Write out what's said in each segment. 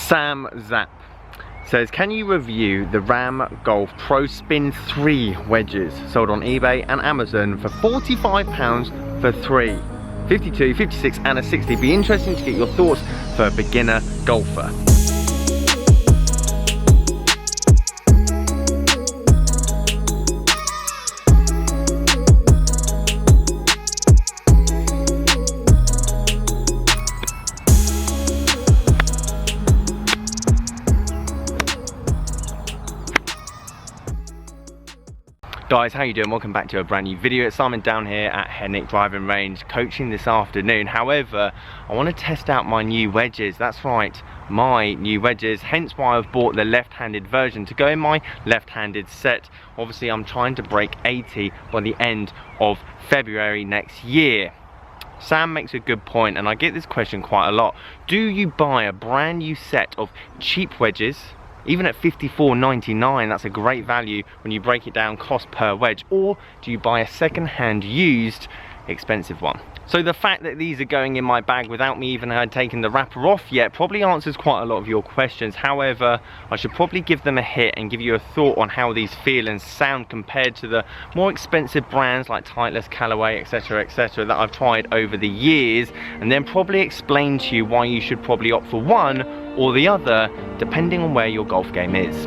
Sam Zap says, can you review the Ram Golf Pro Spin 3 wedges sold on eBay and Amazon for £45 for 3, 52, 56 and a 60? Be interesting to get your thoughts for a beginner golfer. Guys, how you doing? Welcome back to a brand new video. It's Simon down here at Henwick driving range coaching this afternoon. However, I want to test out my new wedges. That's right, my new wedges, hence why I've bought the left-handed version to go in my left-handed set. Obviously I'm trying to break 80 by the end of February next year. Sam makes a good point, and I get this question quite a lot. Do you buy a brand new set of cheap wedges, even at $54.99, that's a great value when you break it down cost per wedge, or do you buy a second-hand used expensive one? So the fact that these are going in my bag without me even taking the wrapper off yet probably answers quite a lot of your questions. However, I should probably give them a hit and give you a thought on how these feel and sound compared to the more expensive brands like Titleist, Callaway, etc, that I've tried over the years, and then probably explain to you why you should probably opt for one or the other depending on where your golf game is.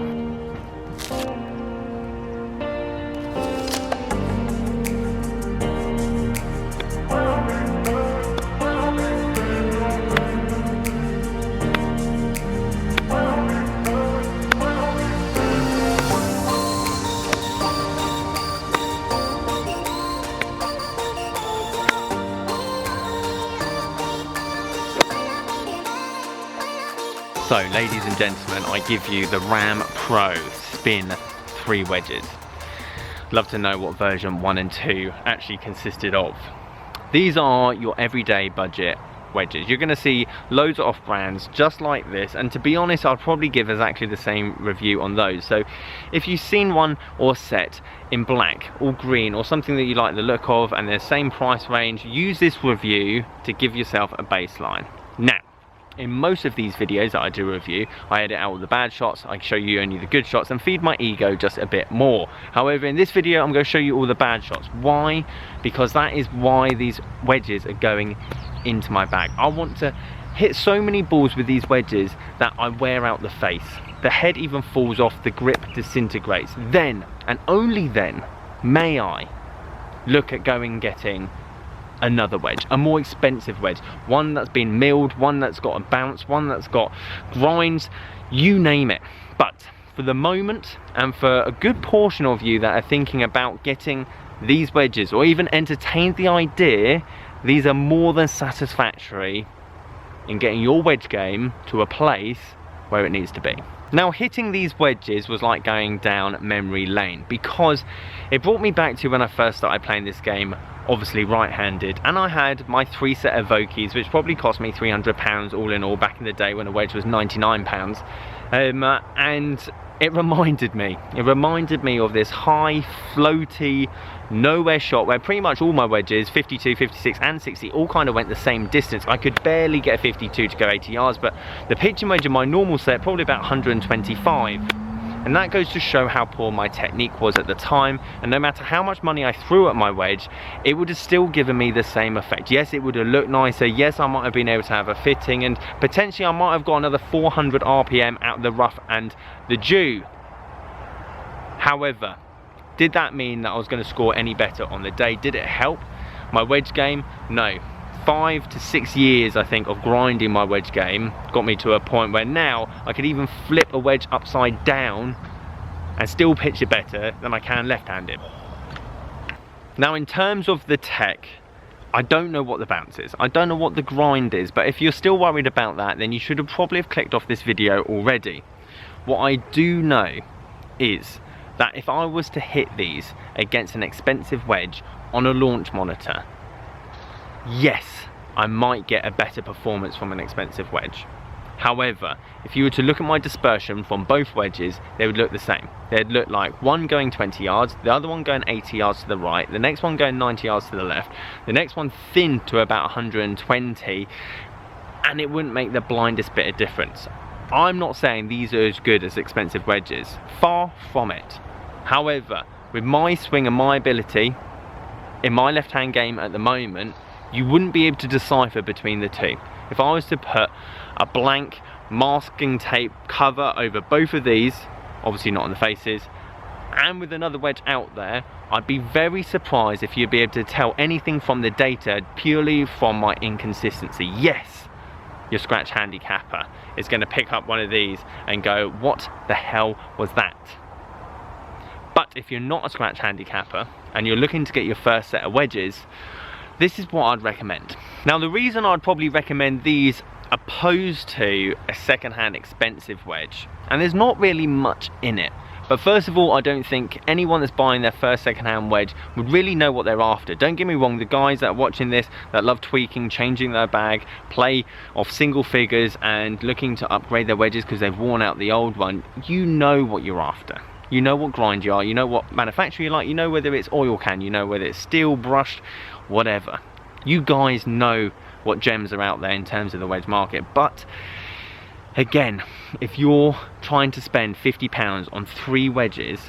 So, ladies and gentlemen, I give you the Ram Pro Spin 3 wedges. Love to know what version 1 and 2 actually consisted of. These are your everyday budget wedges. You're going to see loads of off brands just like this, and to be honest, I'll probably give exactly the same review on those. So if you've seen one or set in black or green or something that you like the look of and the same price range, use this review to give yourself a baseline. Now, in most of these videos that I do review, I edit out all the bad shots, I show you only the good shots and feed my ego just a bit more. However, in this video I'm going to show you all the bad shots. Why? Because that is why these wedges are going into my bag. I want to hit so many balls with these wedges that I wear out the face. The head even falls off, the grip disintegrates. Then, and only then, may I look at going and getting another wedge, a more expensive wedge, one that's been milled, one that's got a bounce, one that's got grinds, you name it. But for the moment, and for a good portion of you that are thinking about getting these wedges or even entertained the idea, these are more than satisfactory in getting your wedge game to a place where it needs to be. Now, hitting these wedges was like going down memory lane, because it brought me back to when I first started playing this game, obviously right-handed, and I had my 3 set of Vokeys, which probably cost me £300 all in all back in the day when a wedge was £99, and it reminded me of this high floaty nowhere shot where pretty much all my wedges, 52, 56 and 60, all kind of went the same distance. I could barely get a 52 to go 80 yards, but the pitching wedge in my normal set probably about 125. And that goes to show how poor my technique was at the time, and no matter how much money I threw at my wedge, it would have still given me the same effect. Yes, it would have looked nicer, yes, I might have been able to have a fitting, and potentially I might have got another 400 RPM out of the rough and the dew. However, did that mean that I was going to score any better on the day? Did it help my wedge game? No. 5 to 6 years, I think, of grinding my wedge game got me to a point where now I could even flip a wedge upside down and still pitch it better than I can left-handed. Now, in terms of the tech, I don't know what the bounce is, I don't know what the grind is, but if you're still worried about that, then you should have probably have clicked off this video already. What I do know is that if I was to hit these against an expensive wedge on a launch monitor, yes, I might get a better performance from an expensive wedge. However, if you were to look at my dispersion from both wedges, they would look the same. They'd look like one going 20 yards, the other one going 80 yards to the right, the next one going 90 yards to the left, the next one thin to about 120, and it wouldn't make the blindest bit of difference. I'm not saying these are as good as expensive wedges, far from it. However, with my swing and my ability in my left hand game at the moment, you wouldn't be able to decipher between the two. If I was to put a blank masking tape cover over both of these, obviously not on the faces, and with another wedge out there, I'd be very surprised if you'd be able to tell anything from the data purely from my inconsistency. Yes, your scratch handicapper is going to pick up one of these and go, what the hell was that? But if you're not a scratch handicapper and you're looking to get your first set of wedges, this is what I'd recommend. Now, the reason I'd probably recommend these opposed to a second-hand expensive wedge, and there's not really much in it, but first of all, I don't think anyone that's buying their first second-hand wedge would really know what they're after. Don't get me wrong, the guys that are watching this that love tweaking, changing their bag, play off single figures and looking to upgrade their wedges because they've worn out the old one, you know what you're after. You know what grind you are, you know what manufacturer you like, you know whether it's oil can, you know whether it's steel, brushed, whatever. You guys know what gems are out there in terms of the wedge market. But again, if you're trying to spend £50 on 3 wedges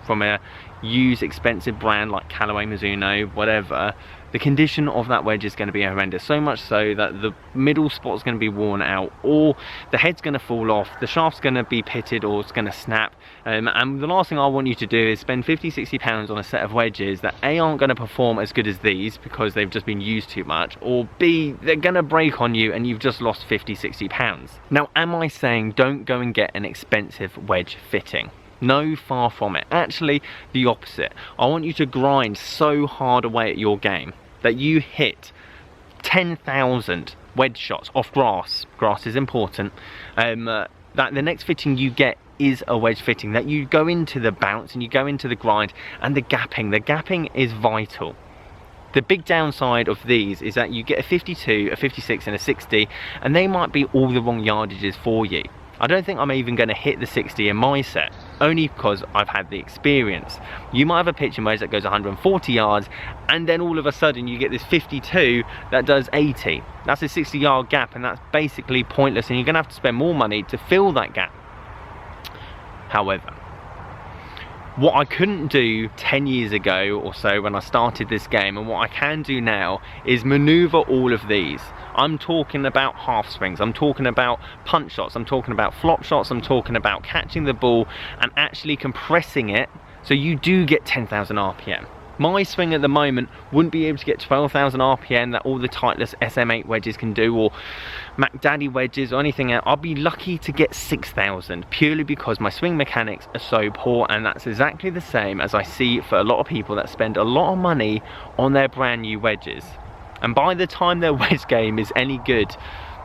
from a used expensive brand like Callaway, Mizuno, whatever, the condition of that wedge is going to be horrendous, so much so that the middle spot's going to be worn out, or the head's going to fall off, the shaft's going to be pitted, or it's going to snap. And the last thing I want you to do is spend £50–60 on a set of wedges that A, aren't going to perform as good as these because they've just been used too much, or B, they're going to break on you and you've just lost £50–60. Now, am I saying don't go and get an expensive wedge fitting? No, far from it. Actually, the opposite. I want you to grind so hard away at your game that you hit 10,000 wedge shots off grass. Grass is important. That the next fitting you get is a wedge fitting, that you go into the bounce and you go into the grind and the gapping. The gapping is vital. The big downside of these is that you get a 52, a 56 and a 60, and they might be all the wrong yardages for you. I don't think I'm even going to hit the 60 in my set, only because I've had the experience. You might have a pitching wedge that goes 140 yards, and then all of a sudden you get this 52 that does 80. That's a 60-yard gap, and that's basically pointless, and you're going to have to spend more money to fill that gap. However, what I couldn't do 10 years ago or so when I started this game, and what I can do now, is maneuver all of these. I'm talking about half swings, I'm talking about punch shots, I'm talking about flop shots, I'm talking about catching the ball and actually compressing it so you do get 10,000 RPM. My swing at the moment wouldn't be able to get 12,000 RPM that all the Titleist SM8 wedges can do, or Mac Daddy wedges or anything else. I'll be lucky to get 6,000 purely because my swing mechanics are so poor, and that's exactly the same as I see for a lot of people that spend a lot of money on their brand new wedges. And by the time their wedge game is any good,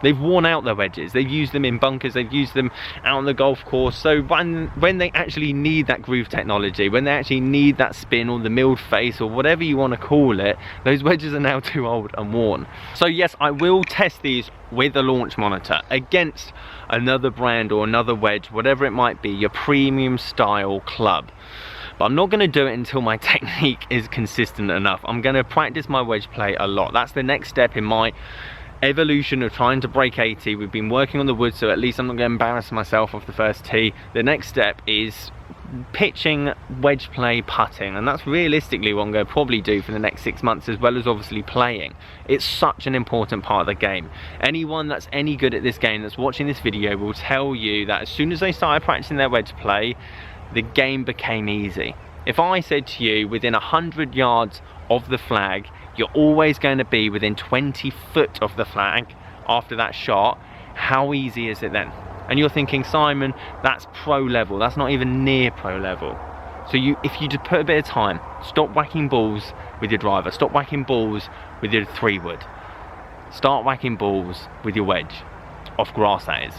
they've worn out their wedges. They've used them in bunkers, they've used them out on the golf course. So when they actually need that groove technology, when they actually need that spin or the milled face or whatever you want to call it, those wedges are now too old and worn. So yes, I will test these with a launch monitor against another brand or another wedge, whatever it might be, your premium style club. But I'm not going to do it until my technique is consistent enough. I'm going to practice my wedge play a lot. That's the next step in my evolution of trying to break 80. We've been working on the wood, so at least I'm not going to embarrass myself off the first tee. The next step is pitching, wedge play, putting, and that's realistically what I'm going to probably do for the next 6 months, as well as obviously playing. It's such an important part of the game. Anyone that's any good at this game that's watching this video will tell you that as soon as they started practicing their wedge play, the game became easy. If I said to you within 100 yards of the flag, you're always going to be within 20 foot of the flag after that shot, how easy is it then? And you're thinking, Simon, that's pro level, that's not even near pro level. So if you just put a bit of time, stop whacking balls with your driver, stop whacking balls with your 3-wood, start whacking balls with your wedge, off grass that is.